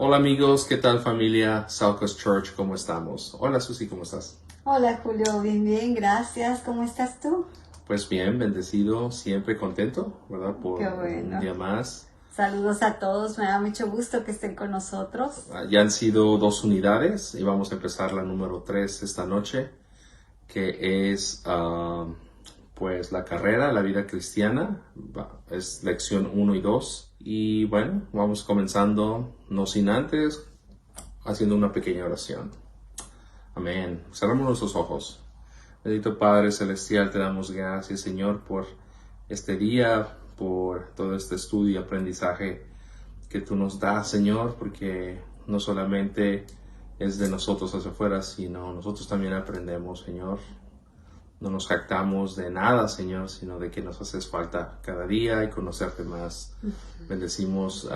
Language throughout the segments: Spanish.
Hola amigos, ¿qué tal familia Salcos Church? ¿Cómo estamos? Hola Susi, ¿cómo estás? Hola Julio, bien, bien, gracias. ¿Cómo estás tú? Pues bien, bendecido, siempre contento, ¿verdad? Por Qué un bueno. día más. Saludos a todos, me da mucho gusto que estén con nosotros. Ya han sido 2 unidades y vamos a empezar la número 3 esta noche, que es pues la carrera, la vida cristiana. Es lección 1 y 2. Y bueno, vamos comenzando, no sin antes, haciendo una pequeña oración. Amén. Cerramos nuestros ojos. Bendito Padre Celestial, te damos gracias, Señor, por este día, por todo este estudio y aprendizaje que tú nos das, Señor, porque no solamente es de nosotros hacia afuera, sino nosotros también aprendemos, Señor. No nos jactamos de nada, Señor, sino de que nos haces falta cada día y conocerte más. Bendecimos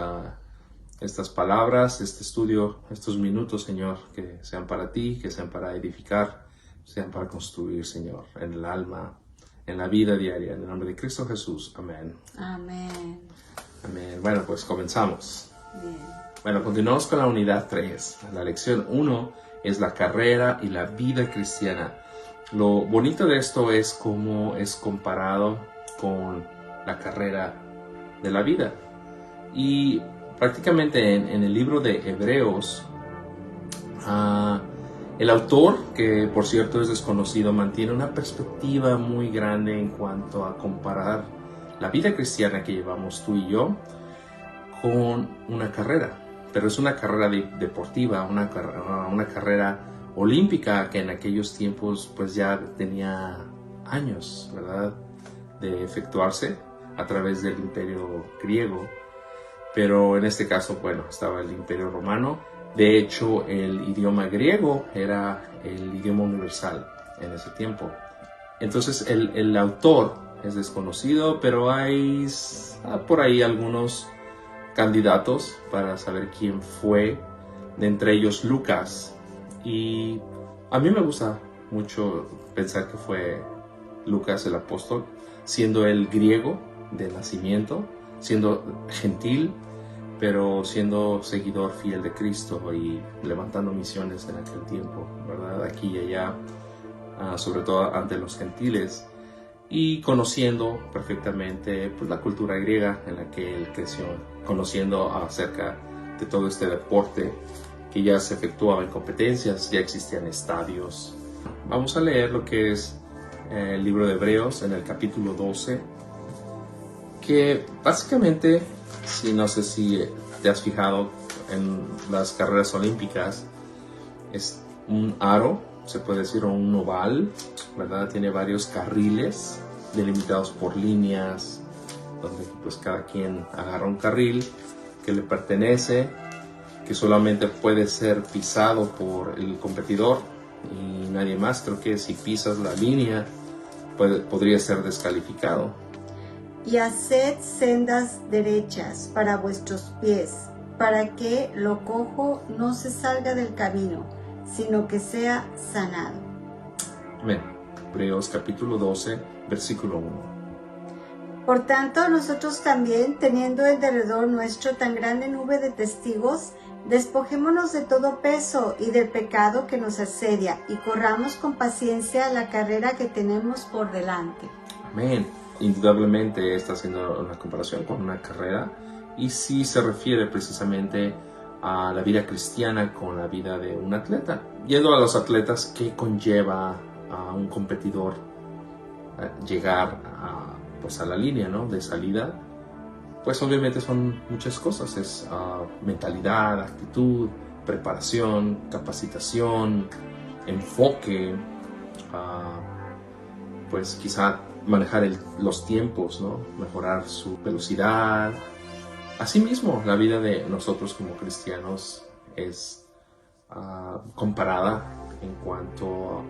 estas palabras, este estudio, estos minutos, Señor, que sean para ti, que sean para edificar, sean para construir, Señor, en el alma, en la vida diaria. En el nombre de Cristo Jesús. Amén. Amén. Amén. Bueno, pues comenzamos. Bien. Bueno, continuamos con la unidad 3. La lección 1 es la carrera y la vida cristiana. Lo bonito de esto es cómo es comparado con la carrera de la vida. Y prácticamente en el libro de Hebreos, el autor, que por cierto es desconocido, mantiene una perspectiva muy grande en cuanto a comparar la vida cristiana que llevamos tú y yo con una carrera. Pero es una carrera deportiva, una carrera olímpica que en aquellos tiempos pues ya tenía años, ¿verdad?, de efectuarse a través del Imperio griego. Pero en este caso, bueno, estaba el Imperio Romano. De hecho, el idioma griego era el idioma universal en ese tiempo. Entonces, el autor es desconocido, pero hay por ahí algunos candidatos para saber quién fue, de entre ellos Lucas. Y a mí me gusta mucho pensar que fue Lucas el apóstol, siendo él griego de nacimiento, siendo gentil, pero siendo seguidor fiel de Cristo y levantando misiones en aquel tiempo, ¿verdad? Aquí y allá, sobre todo ante los gentiles, y conociendo perfectamente pues, la cultura griega en la que él creció, conociendo acerca de todo este deporte que ya se efectuaba en competencias, ya existían estadios. Vamos a leer lo que es el libro de Hebreos en el capítulo 12, que básicamente, no sé si te has fijado en las carreras olímpicas, es un aro, se puede decir, o un oval, ¿verdad? Tiene varios carriles delimitados por líneas, donde pues cada quien agarra un carril que le pertenece, que solamente puede ser pisado por el competidor y nadie más. Creo que si pisas la línea podría ser descalificado. Y haced sendas derechas para vuestros pies, para que lo cojo no se salga del camino, sino que sea sanado. Amén. Hebreos capítulo 12, versículo 1. Por tanto, nosotros también, teniendo en derredor nuestro tan grande nube de testigos, despojémonos de todo peso y del pecado que nos asedia, y corramos con paciencia la carrera que tenemos por delante. Amén. Indudablemente está haciendo una comparación con una carrera, y sí se refiere precisamente a la vida cristiana con la vida de un atleta. Yendo a los atletas, ¿qué conlleva a un competidor llegar pues a la línea, ¿no?, de salida? Pues obviamente son muchas cosas, es mentalidad, actitud, preparación, capacitación, enfoque, pues quizá manejar los tiempos, ¿no?, mejorar su velocidad. Asimismo, la vida de nosotros como cristianos es comparada en cuanto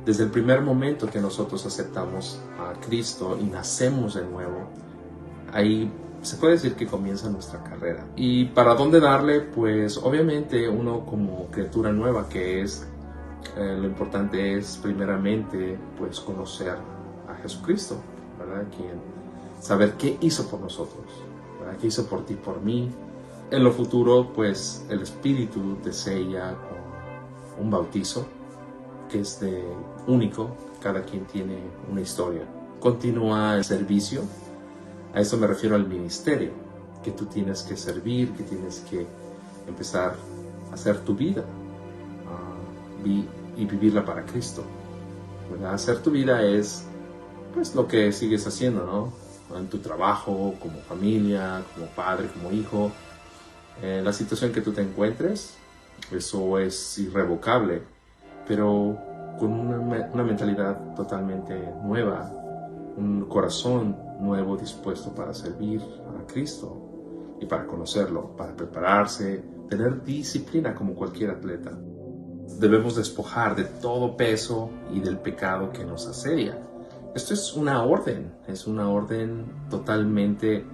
desde el primer momento que nosotros aceptamos a Cristo y nacemos de nuevo. Ahí se puede decir que comienza nuestra carrera. ¿Y para dónde darle? Pues obviamente uno como criatura nueva que es, lo importante es primeramente pues conocer a Jesucristo, ¿verdad? Saber qué hizo por nosotros, ¿verdad? Qué hizo por ti, por mí, En lo futuro, pues el Espíritu te sella con un bautizo que es único, cada quien tiene una historia. Continúa el servicio, a eso me refiero al ministerio, que tú tienes que servir, que tienes que empezar a hacer tu vida y vivirla para Cristo, ¿verdad? Hacer tu vida es pues lo que sigues haciendo, ¿no? En tu trabajo, como familia, como padre, como hijo, en la situación que tú te encuentres, eso es irrevocable, pero con una mentalidad totalmente nueva, un corazón nuevo dispuesto para servir a Cristo y para conocerlo, para prepararse, tener disciplina como cualquier atleta. Debemos despojar de todo peso y del pecado que nos asedia. Esto es una orden totalmente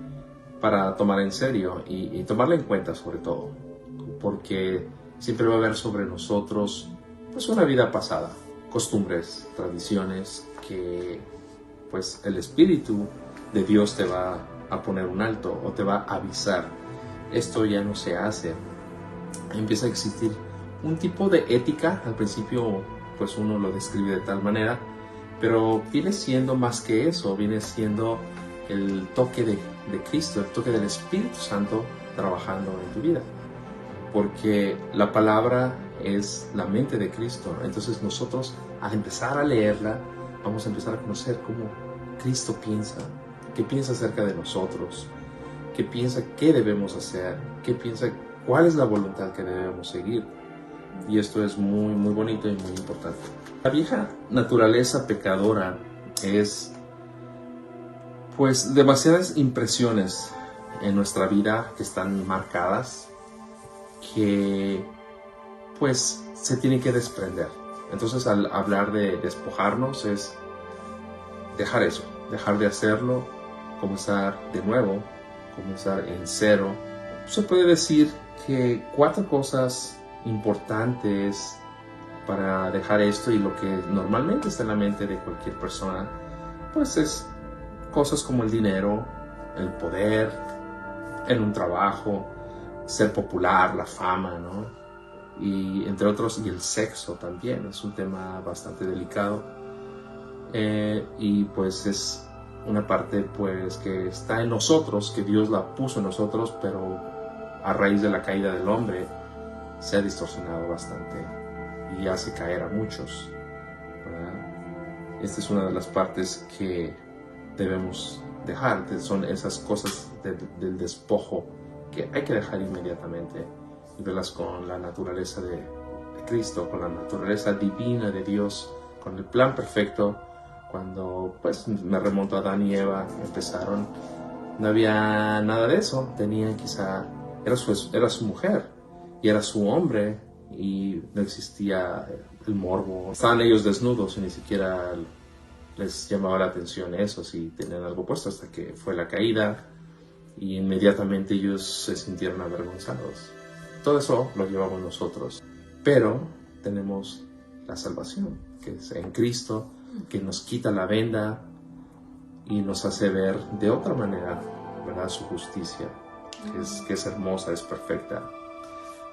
para tomar en serio y tomarla en cuenta sobre todo, porque siempre va a haber sobre nosotros pues una vida pasada, costumbres, tradiciones que pues el Espíritu de Dios te va a poner un alto o te va a avisar. Esto ya no se hace. Empieza a existir un tipo de ética. Al principio pues uno lo describe de tal manera, pero viene siendo más que eso, viene siendo el toque de Cristo, el toque del Espíritu Santo trabajando en tu vida, porque la palabra es la mente de Cristo. Entonces nosotros, al empezar a leerla, vamos a empezar a conocer cómo Cristo piensa, qué piensa acerca de nosotros, qué piensa qué debemos hacer, qué piensa cuál es la voluntad que debemos seguir. Y esto es muy, muy bonito y muy importante. La vieja naturaleza pecadora es pues demasiadas impresiones en nuestra vida que están marcadas, que pues se tienen que desprender. Entonces, al hablar de despojarnos es dejar eso, dejar de hacerlo, comenzar de nuevo, comenzar en cero. Se puede decir que 4 cosas importantes para dejar esto, y lo que normalmente está en la mente de cualquier persona pues es cosas como el dinero, el poder en un trabajo, ser popular, la fama, ¿no? Y entre otros, y el sexo también es un tema bastante delicado, y pues es una parte pues que está en nosotros, que Dios la puso en nosotros, pero a raíz de la caída del hombre se ha distorsionado bastante y hace caer a muchos, ¿verdad? Esta es una de las partes que debemos dejar, son esas cosas del despojo que hay que dejar inmediatamente y verlas con la naturaleza de Cristo, con la naturaleza divina de Dios, con el plan perfecto. Cuando pues me remonto a Adán y Eva, empezaron, no había nada de eso, tenían quizá, era su mujer y era su hombre, y no existía el morbo, estaban ellos desnudos y ni siquiera les llamaba la atención eso, si tenían algo puesto, hasta que fue la caída y inmediatamente ellos se sintieron avergonzados. Todo eso lo llevamos nosotros, pero tenemos la salvación, que es en Cristo, que nos quita la venda y nos hace ver de otra manera, ¿verdad? Su justicia, que es hermosa, es perfecta.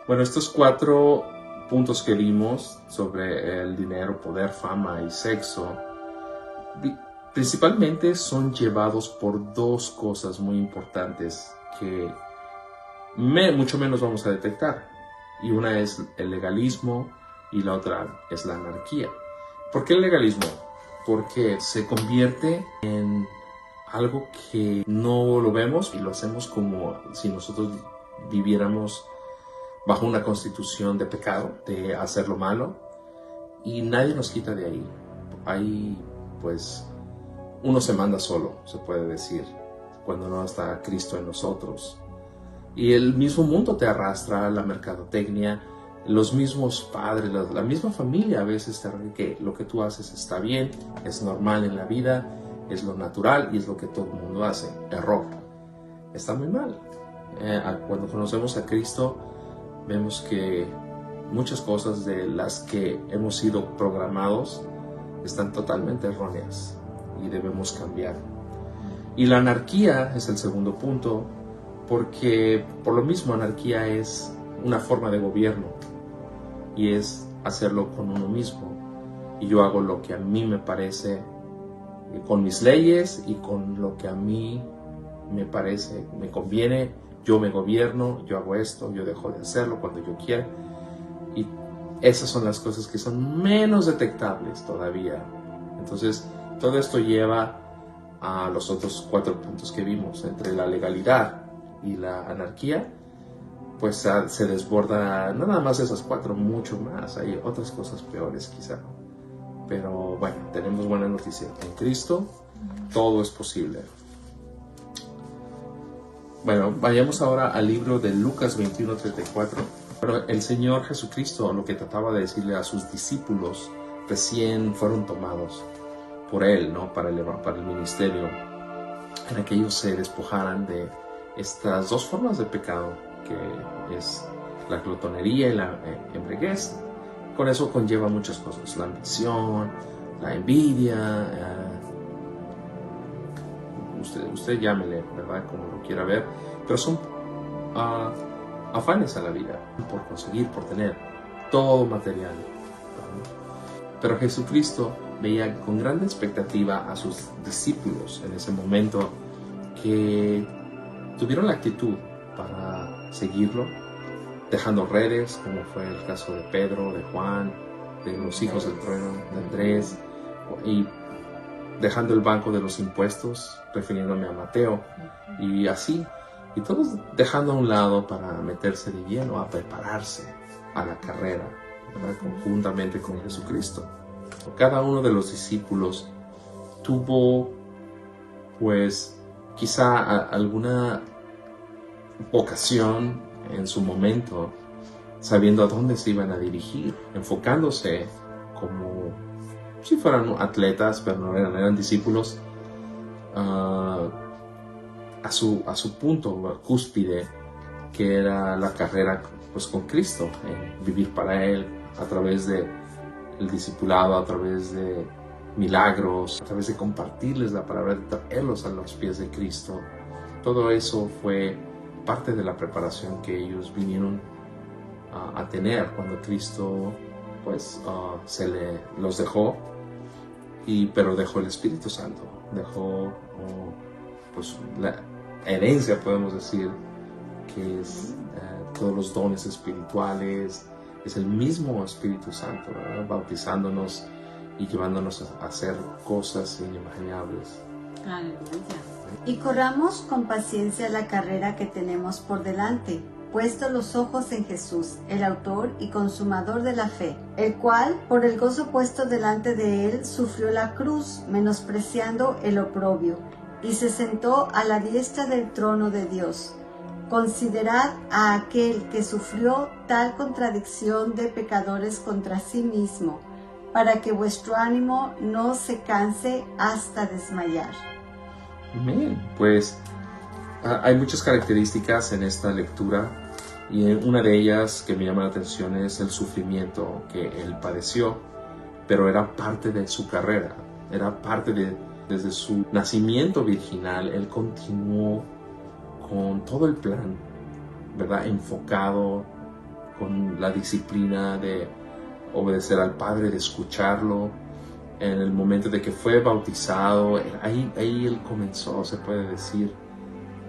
Bueno, estos 4 puntos que vimos sobre el dinero, poder, fama y sexo, principalmente son llevados por 2 cosas muy importantes que mucho menos vamos a detectar. Y una es el legalismo y la otra es la anarquía. ¿Por qué el legalismo? Porque se convierte en algo que no lo vemos y lo hacemos como si nosotros viviéramos bajo una constitución de pecado, de hacer lo malo, y nadie nos quita de ahí. Ahí pues uno se manda solo, se puede decir, cuando no está Cristo en nosotros. Y el mismo mundo te arrastra, la mercadotecnia, los mismos padres, la misma familia a veces te arrastra que lo que tú haces está bien, es normal en la vida, es lo natural y es lo que todo el mundo hace. Error. Está muy mal. Cuando conocemos a Cristo, vemos que muchas cosas de las que hemos sido programados están totalmente erróneas y debemos cambiar. Y la anarquía es el segundo punto, porque por lo mismo anarquía es una forma de gobierno y es hacerlo con uno mismo. Y yo hago lo que a mí me parece, con mis leyes y con lo que a mí me parece, me conviene. Yo me gobierno, yo hago esto, yo dejo de hacerlo cuando yo quiera. Y esas son las cosas que son menos detectables todavía. Entonces, todo esto lleva a los otros 4 puntos que vimos. Entre la legalidad y la anarquía, pues se desborda no nada más esas 4, mucho más. Hay otras cosas peores quizá. Pero bueno, tenemos buena noticia. En Cristo todo es posible. Bueno, vayamos ahora al libro de Lucas 21:34. Pero el Señor Jesucristo lo que trataba de decirle a sus discípulos recién fueron tomados por Él, ¿no? para el ministerio, era que ellos se despojaran de estas 2 formas de pecado, que es la glotonería y la embriaguez. Con eso conlleva muchas cosas: la ambición, la envidia, usted llámele, ¿verdad?, como lo quiera ver, pero son afanes a la vida, por conseguir, por tener todo material, ¿verdad? Pero Jesucristo veía con gran expectativa a sus discípulos en ese momento, que tuvieron la actitud para seguirlo, dejando redes, como fue el caso de Pedro, de Juan, de los hijos del trueno, de Andrés, y dejando el banco de los impuestos, refiriéndome a Mateo, y así, y todos dejando a un lado para meterse de lleno a prepararse a la carrera, ¿verdad?, conjuntamente con Jesucristo. Cada uno de los discípulos tuvo, pues, quizá alguna vocación en su momento, sabiendo a dónde se iban a dirigir, enfocándose como si fueran atletas, pero no eran discípulos, a su punto cúspide, que era la carrera, pues, con Cristo, vivir para Él a través de el discipulado, a través de milagros, a través de compartirles la palabra, de traerlos a los pies de Cristo. Todo eso fue parte de la preparación que ellos vinieron a tener cuando Cristo, pues, los dejó, pero dejó el Espíritu Santo, dejó pues la herencia, podemos decir, que es todos los dones espirituales. Es el mismo Espíritu Santo, ¿verdad?, bautizándonos y llevándonos a hacer cosas inimaginables. Aleluya. Y corramos con paciencia la carrera que tenemos por delante, puestos los ojos en Jesús, el autor y consumador de la fe, el cual, por el gozo puesto delante de él, sufrió la cruz, menospreciando el oprobio, y se sentó a la diestra del trono de Dios. Considerad a aquel que sufrió tal contradicción de pecadores contra sí mismo, para que vuestro ánimo no se canse hasta desmayar. Amén. Pues hay muchas características en esta lectura, y una de ellas que me llama la atención es el sufrimiento que él padeció, pero era parte de su carrera, era parte desde su nacimiento virginal. Él continuó con todo el plan, ¿verdad?, enfocado, con la disciplina de obedecer al Padre, de escucharlo. En el momento de que fue bautizado, ahí él comenzó, se puede decir,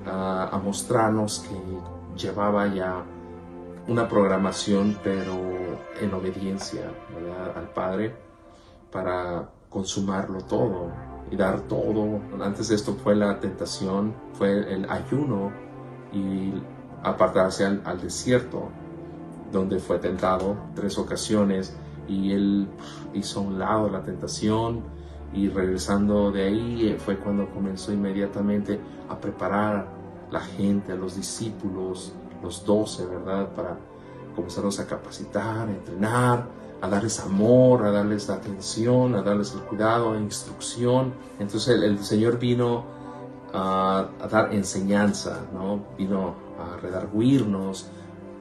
a mostrarnos que llevaba ya una programación, pero en obediencia, ¿verdad?, al Padre, para consumarlo todo y dar todo. Antes de esto fue la tentación, fue el ayuno y apartarse al desierto, donde fue tentado 3 ocasiones, y él hizo a un lado la tentación, y regresando de ahí fue cuando comenzó inmediatamente a preparar a la gente, a los discípulos, los 12, ¿verdad?, para comenzarlos a capacitar, a entrenar, a darles amor, a darles atención, a darles el cuidado, instrucción. Entonces el Señor vino a dar enseñanza, ¿no? Vino a redarguirnos,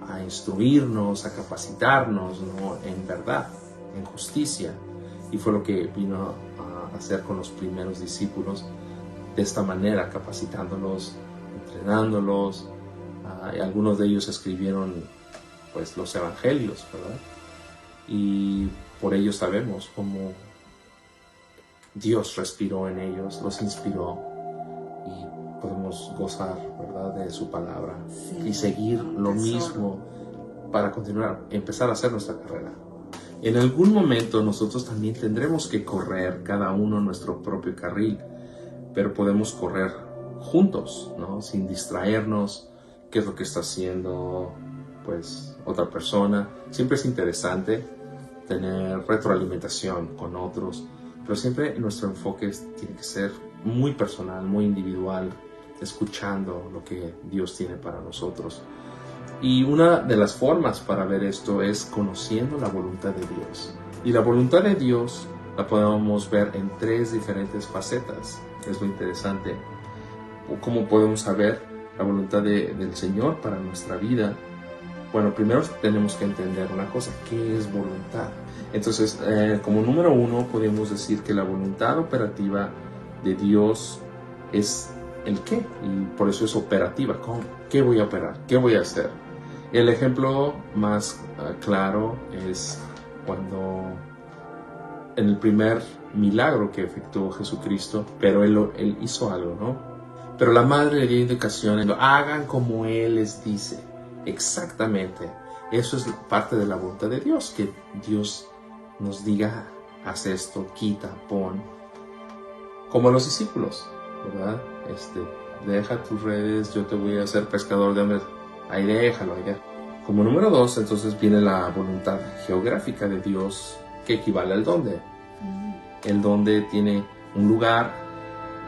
a instruirnos, a capacitarnos, ¿no?, en verdad, en justicia. Y fue lo que vino a hacer con los primeros discípulos, de esta manera, capacitándolos, entrenándolos, Y algunos de ellos escribieron pues los evangelios, ¿verdad? Y por ello sabemos cómo Dios respiró en ellos, los inspiró y podemos gozar, ¿verdad?, de su palabra, sí, y seguir lo mismo para continuar, empezar a hacer nuestra carrera. En algún momento nosotros también tendremos que correr cada uno nuestro propio carril, pero podemos correr juntos, ¿no?, sin distraernos. ¿Qué es lo que está haciendo pues otra persona? Siempre es interesante tener retroalimentación con otros, pero siempre nuestro enfoque tiene que ser muy personal, muy individual, escuchando lo que Dios tiene para nosotros. Y una de las formas para ver esto es conociendo la voluntad de Dios. Y la voluntad de Dios la podemos ver en 3 diferentes facetas. Es lo interesante. ¿Cómo podemos saber la voluntad del Señor para nuestra vida? Bueno, primero tenemos que entender una cosa: ¿qué es voluntad? Entonces, como número 1, podemos decir que la voluntad operativa de Dios es el qué, y por eso es operativa. ¿Qué voy a operar? ¿Qué voy a hacer? El ejemplo más claro es cuando en el primer milagro que efectuó Jesucristo, pero Él hizo algo, ¿no? Pero la madre le dio indicaciones: hagan como Él les dice. Exactamente. Eso es parte de la voluntad de Dios, que Dios nos diga: haz esto, quita, pon. Como los discípulos, ¿verdad? Deja tus redes, yo te voy a hacer pescador de hombres. Ahí déjalo, ahí déjalo. Como número 2, entonces viene la voluntad geográfica de Dios, que equivale al dónde. El dónde tiene un lugar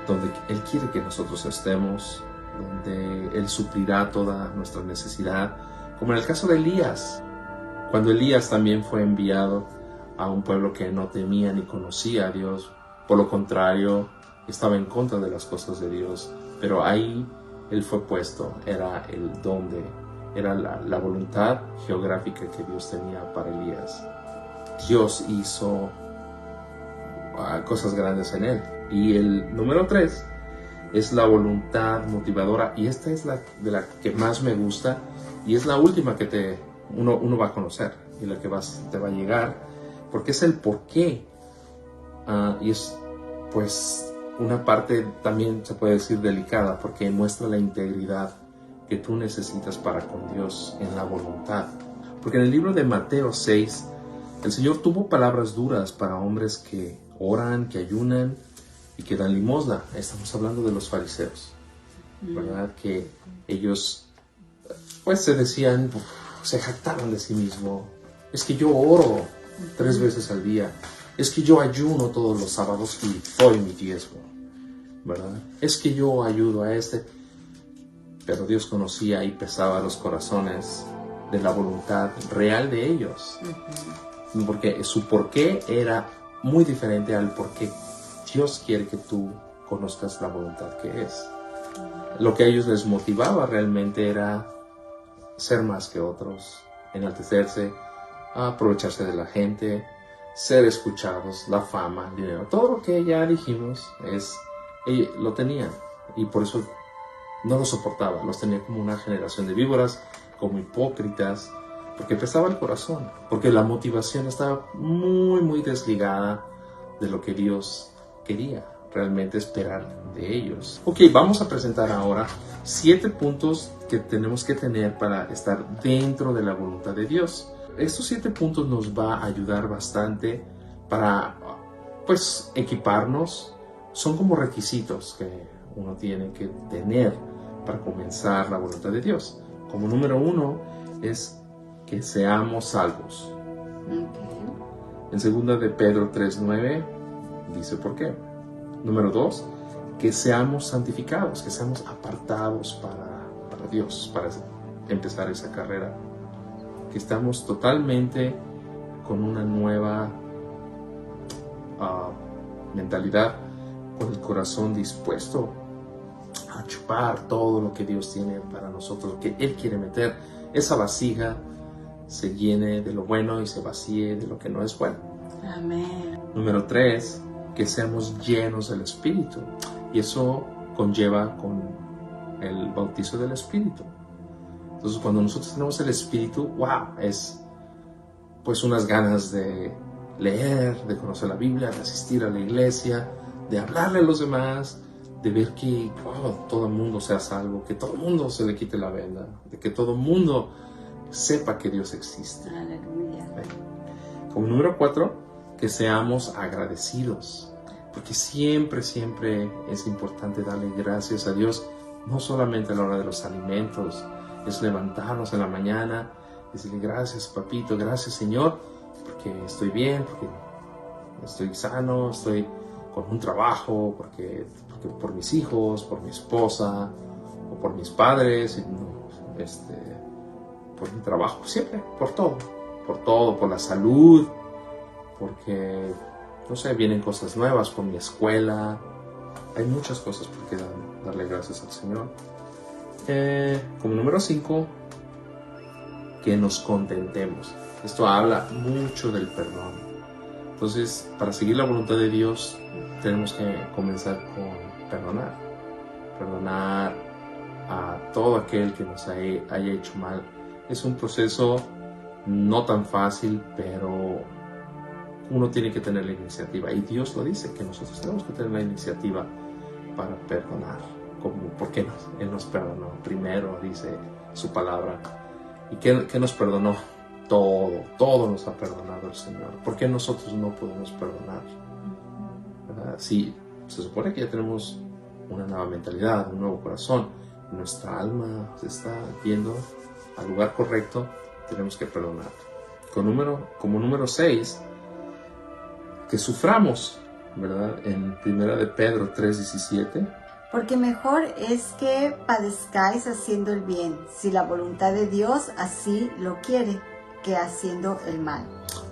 donde Él quiere que nosotros estemos, donde Él suplirá toda nuestra necesidad, como en el caso de Elías, cuando Elías también fue enviado a un pueblo que no temía ni conocía a Dios. Por lo contrario, estaba en contra de las cosas de Dios, pero ahí Él fue puesto, era el dónde, era la voluntad geográfica que Dios tenía para Elías. Dios hizo cosas grandes en él. Y el número 3 es la voluntad motivadora, y esta es de la que más me gusta, y es la última que uno va a conocer, y la que te va a llegar, porque es el por qué. Y es pues una parte también se puede decir delicada, porque muestra la integridad que tú necesitas para con Dios en la voluntad. Porque en el libro de Mateo 6, el Señor tuvo palabras duras para hombres que oran, que ayunan y que dan limosna. Estamos hablando de los fariseos, ¿verdad? Que ellos pues se decían, se jactaban de sí mismos: es que yo oro 3 veces al día, es que yo ayuno todos los sábados y doy mi diezmo, ¿verdad? Es que yo ayudo a Pero Dios conocía y pesaba los corazones de la voluntad real de ellos, porque su porqué era muy diferente al porqué Dios quiere que tú conozcas la voluntad que es. Lo que a ellos les motivaba realmente era ser más que otros, enaltecerse, aprovecharse de la gente, ser escuchados, la fama, el dinero. Todo lo que ya dijimos ellos lo tenían, y por eso no lo soportaba. Los tenía como una generación de víboras, como hipócritas, porque pesaba el corazón, porque la motivación estaba muy, muy desligada de lo que Dios quería realmente esperar de ellos. Ok, vamos a presentar ahora 7 puntos que tenemos que tener para estar dentro de la voluntad de Dios. Estos 7 puntos nos va a ayudar bastante para, pues, equiparnos. Son como requisitos que uno tiene que tener para comenzar la voluntad de Dios. Como número 1 es que seamos salvos. En 2 de Pedro 3:9 dice por qué. Número 2, que seamos santificados, que seamos apartados para Dios, para empezar esa carrera. Que estamos totalmente con una nueva mentalidad, con el corazón dispuesto a chupar todo lo que Dios tiene para nosotros, que Él quiere meter. Esa vasija se llene de lo bueno y se vacíe de lo que no es bueno. Amén. Número 3, que seamos llenos del Espíritu. Y eso conlleva con el bautizo del Espíritu. Entonces cuando nosotros tenemos el Espíritu, wow, es pues unas ganas de leer, de conocer la Biblia, de asistir a la iglesia, de hablarle a los demás, de ver que todo el mundo sea salvo, que todo el mundo se le quite la venda, de que todo el mundo sepa que Dios existe. Aleluya. Como número 4, que seamos agradecidos, porque siempre es importante darle gracias a Dios, no solamente a la hora de los alimentos, es levantarnos en la mañana, decirle gracias papito, gracias Señor, porque estoy bien, porque estoy sano, estoy con un trabajo, porque por mis hijos, por mi esposa, o por mis padres, por mi trabajo, siempre, por todo, por la salud, porque, no sé, vienen cosas nuevas, por mi escuela, hay muchas cosas por qué darle gracias al Señor. Como número 5, que nos contentemos. Esto habla mucho del perdón. Entonces, para seguir la voluntad de Dios, tenemos que comenzar con perdonar. Perdonar a todo aquel que nos haya hecho mal. Es un proceso no tan fácil, pero uno tiene que tener la iniciativa. Y Dios lo dice, que nosotros tenemos que tener la iniciativa para perdonar. ¿Por qué Él nos perdonó? Primero, dice su palabra. ¿Y qué nos perdonó? Todo nos ha perdonado el Señor. ¿Por qué nosotros no podemos perdonar? ¿Verdad? Sí, se supone que ya tenemos una nueva mentalidad, un nuevo corazón. Nuestra alma se está yendo al lugar correcto. Tenemos que perdonar. Como número 6, que suframos, ¿verdad? En 1 de Pedro 3:17. Porque mejor es que padezcáis haciendo el bien, si la voluntad de Dios así lo quiere, que haciendo el mal.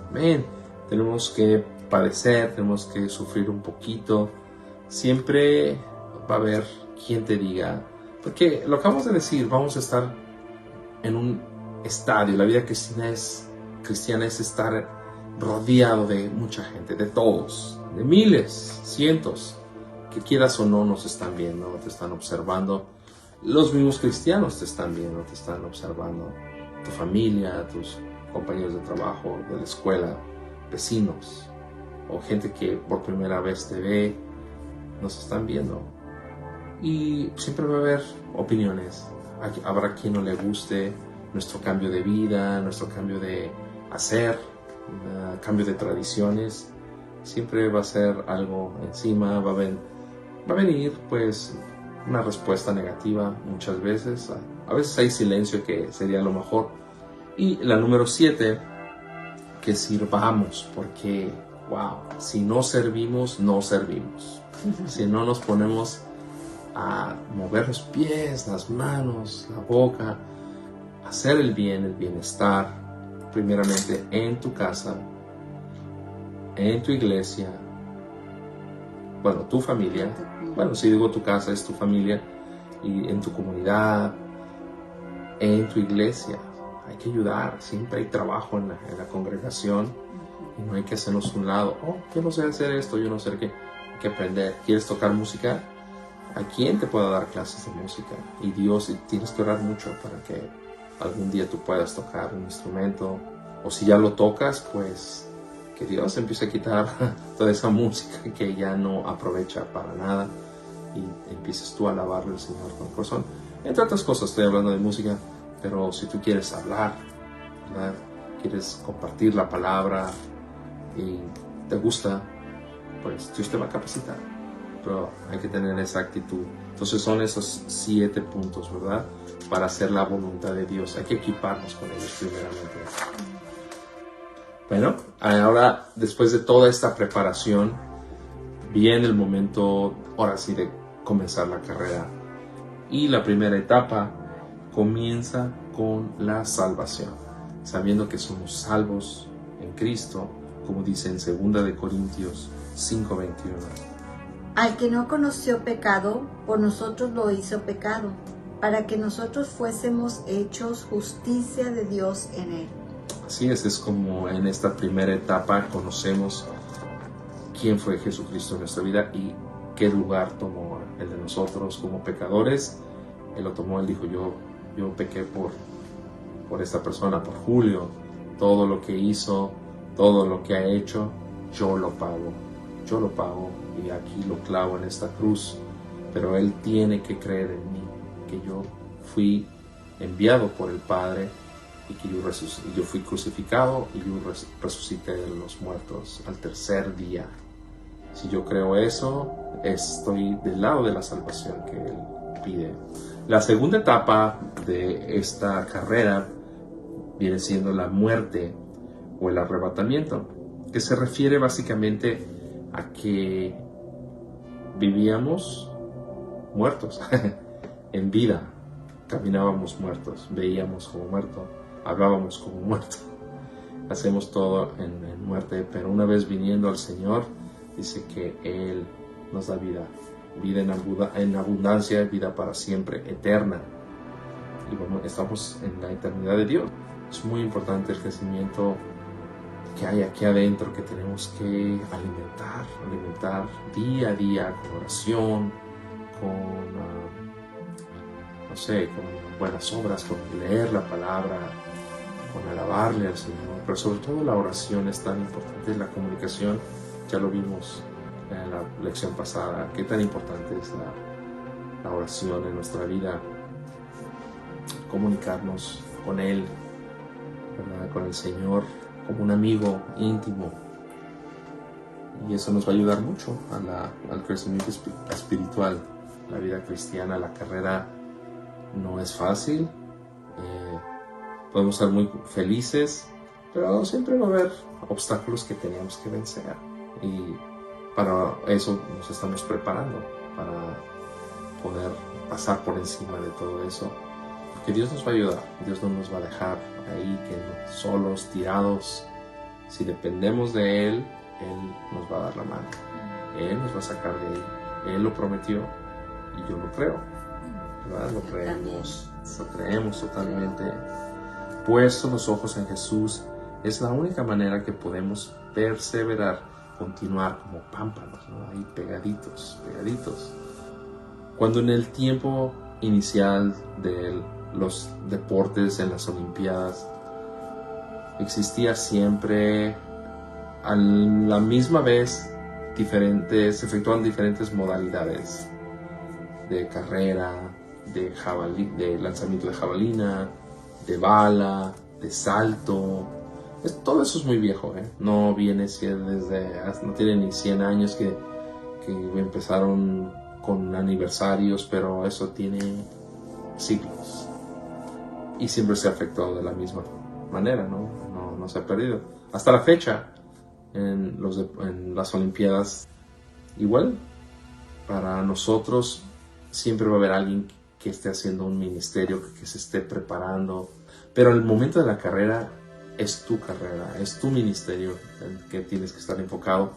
Amén. Tenemos que padecer, tenemos que sufrir un poquito. Siempre va a haber quien te diga, porque lo acabamos de decir, vamos a estar en un estadio. La vida cristiana es estar rodeado de mucha gente, de todos, de miles, cientos, que quieras o no nos están viendo, te están observando. Los mismos cristianos te están viendo, te están observando. Tu familia, tus compañeros de trabajo, de la escuela, vecinos, o gente que por primera vez te ve, nos están viendo. Y siempre va a haber opiniones. Habrá quien no le guste nuestro cambio de vida, nuestro cambio de hacer, cambio de tradiciones. Siempre va a ser algo encima, va a venir pues una respuesta negativa muchas veces. A veces hay silencio, que sería lo mejor. Y la número 7, que sirvamos, porque si no servimos, no servimos. Si no nos ponemos a mover los pies, las manos, la boca, hacer el bien, el bienestar, primeramente en tu casa, en tu iglesia, bueno, tu familia, bueno, si digo tu casa es tu familia, y en tu comunidad, en tu iglesia. Hay que ayudar, siempre hay trabajo en la congregación y no hay que hacernos un lado. Yo no sé hacer esto, yo no sé qué. Hay que aprender. ¿Quieres tocar música? ¿A quién te pueda dar clases de música? Y tienes que orar mucho para que algún día tú puedas tocar un instrumento. O si ya lo tocas, pues que Dios empiece a quitar toda esa música que ya no aprovecha para nada y empieces tú a alabarle al Señor con el corazón. Entre otras cosas, estoy hablando de música, pero si tú quieres hablar, ¿verdad? Quieres compartir la palabra y te gusta, pues Dios te va a capacitar. Pero hay que tener esa actitud. Entonces son esos 7 puntos, ¿verdad? Para hacer la voluntad de Dios. Hay que equiparnos con ellos primeramente. Bueno, ahora después de toda esta preparación, viene el momento, ahora sí, de comenzar la carrera. Y la primera etapa comienza con la salvación, sabiendo que somos salvos en Cristo, como dice en 2 de Corintios 5:21. Al que no conoció pecado, por nosotros lo hizo pecado, para que nosotros fuésemos hechos justicia de Dios en él. Así es como en esta primera etapa conocemos quién fue Jesucristo en nuestra vida y qué lugar tomó el de nosotros como pecadores. Él lo tomó, él dijo, yo pequé por por esta persona, por Julio. Todo lo que hizo, todo lo que ha hecho, yo lo pago y aquí lo clavo en esta cruz. Pero él tiene que creer en mí, que yo fui enviado por el Padre y que yo fui crucificado y yo resucité de los muertos al tercer día. Si yo creo eso, estoy del lado de la salvación que él pide. La segunda etapa de esta carrera viene siendo la muerte o el arrebatamiento, que se refiere básicamente a que vivíamos muertos en vida, caminábamos muertos, veíamos como muerto, hablábamos como muerto, hacemos todo en muerte, pero una vez viniendo al Señor, dice que Él nos da vida en abundancia, vida para siempre, eterna. Y bueno, estamos en la eternidad de Dios. Es muy importante el crecimiento que hay aquí adentro, que tenemos que alimentar día a día con oración, con buenas obras, con leer la palabra, con alabarle al Señor. Pero sobre todo la oración es tan importante, la comunicación, ya lo vimos en la lección pasada, qué tan importante es la oración en nuestra vida, comunicarnos con Él, ¿verdad? Con el Señor, como un amigo íntimo, y eso nos va a ayudar mucho al crecimiento espiritual. La vida cristiana, la carrera no es fácil, podemos ser muy felices, pero siempre va a haber obstáculos que tenemos que vencer, y para eso nos estamos preparando, para poder pasar por encima de todo eso, porque Dios nos va a ayudar. Dios no nos va a dejar ahí solos, tirados. Si dependemos de Él nos va a dar la mano, Él nos va a sacar de ahí. Él lo prometió y yo lo creo, ¿verdad? Lo creemos totalmente. Puestos los ojos en Jesús, es la única manera que podemos perseverar, continuar como pámpanos, ¿no? Ahí pegaditos. Cuando en el tiempo inicial de los deportes, en las Olimpiadas, existía siempre a la misma vez se efectuaban diferentes modalidades de carrera, de lanzamiento de jabalina, de bala, de salto. Todo eso es muy viejo, no viene no tiene ni 100 años que empezaron con aniversarios, pero eso tiene siglos y siempre se ha efectuado de la misma manera, no se ha perdido hasta la fecha. En las Olimpiadas igual, para nosotros siempre va a haber alguien que esté haciendo un ministerio, que se esté preparando, pero el momento de la carrera es tu carrera, es tu ministerio en que tienes que estar enfocado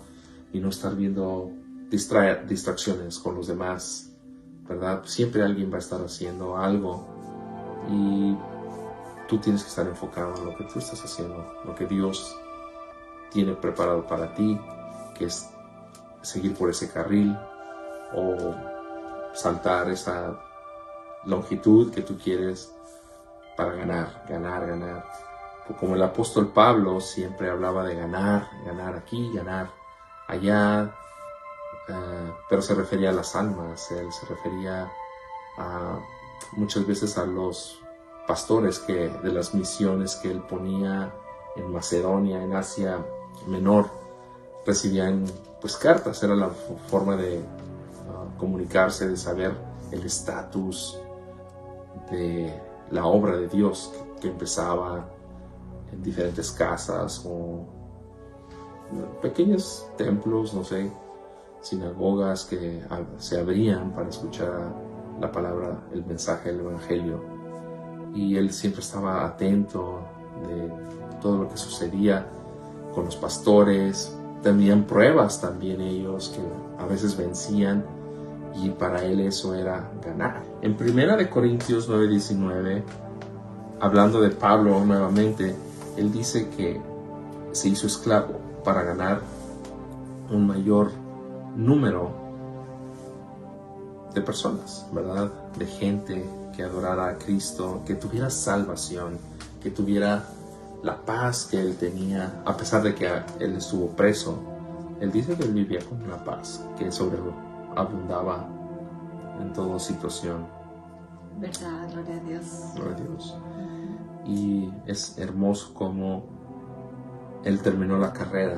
y no estar viendo distracciones con los demás, ¿verdad? Siempre alguien va a estar haciendo algo y tú tienes que estar enfocado en lo que tú estás haciendo, lo que Dios tiene preparado para ti, que es seguir por ese carril o saltar esa longitud que tú quieres para ganar. Como el apóstol Pablo siempre hablaba de ganar aquí, ganar allá, pero se refería a las almas. Él se refería muchas veces a los pastores de las misiones que él ponía en Macedonia, en Asia Menor. Recibían cartas, era la forma de comunicarse, de saber el estatus de la obra de Dios que empezaba en diferentes casas o pequeños templos, sinagogas que se abrían para escuchar la palabra, el mensaje del Evangelio. Y él siempre estaba atento de todo lo que sucedía con los pastores. Tenían pruebas también ellos que a veces vencían, y para él eso era ganar. En 1 Corintios 9:19, hablando de Pablo nuevamente, él dice que se hizo esclavo para ganar un mayor número de personas, ¿verdad? De gente que adorara a Cristo, que tuviera salvación, que tuviera la paz que él tenía, a pesar de que él estuvo preso. Él dice que él vivía con una paz que sobreabundaba en toda situación. ¿Verdad? Gloria a Dios. Gloria a Dios. Y es hermoso cómo él terminó la carrera,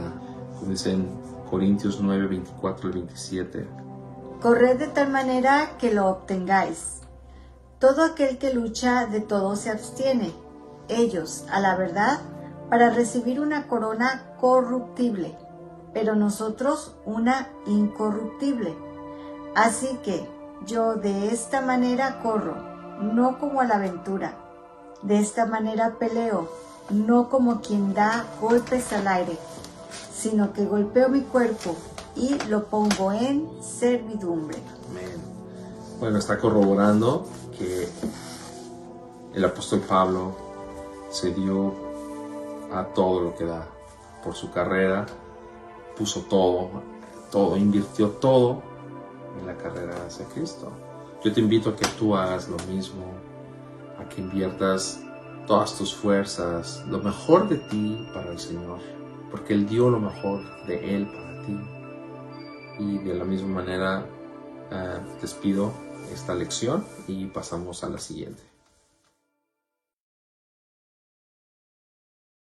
como dice en Corintios 9, 24 al 27. Corred de tal manera que lo obtengáis. Todo aquel que lucha de todo se abstiene. Ellos, a la verdad, para recibir una corona corruptible, pero nosotros una incorruptible. Así que yo de esta manera corro, no como a la aventura. De esta manera peleo, no como quien da golpes al aire, sino que golpeo mi cuerpo y lo pongo en servidumbre. Amén. Bueno, está corroborando que el apóstol Pablo se dio a todo lo que da por su carrera, puso todo, invirtió todo en la carrera hacia Cristo. Yo te invito a que tú hagas lo mismo, a que inviertas todas tus fuerzas, lo mejor de ti para el Señor, porque Él dio lo mejor de Él para ti. Y de la misma manera despido esta lección y pasamos a la siguiente.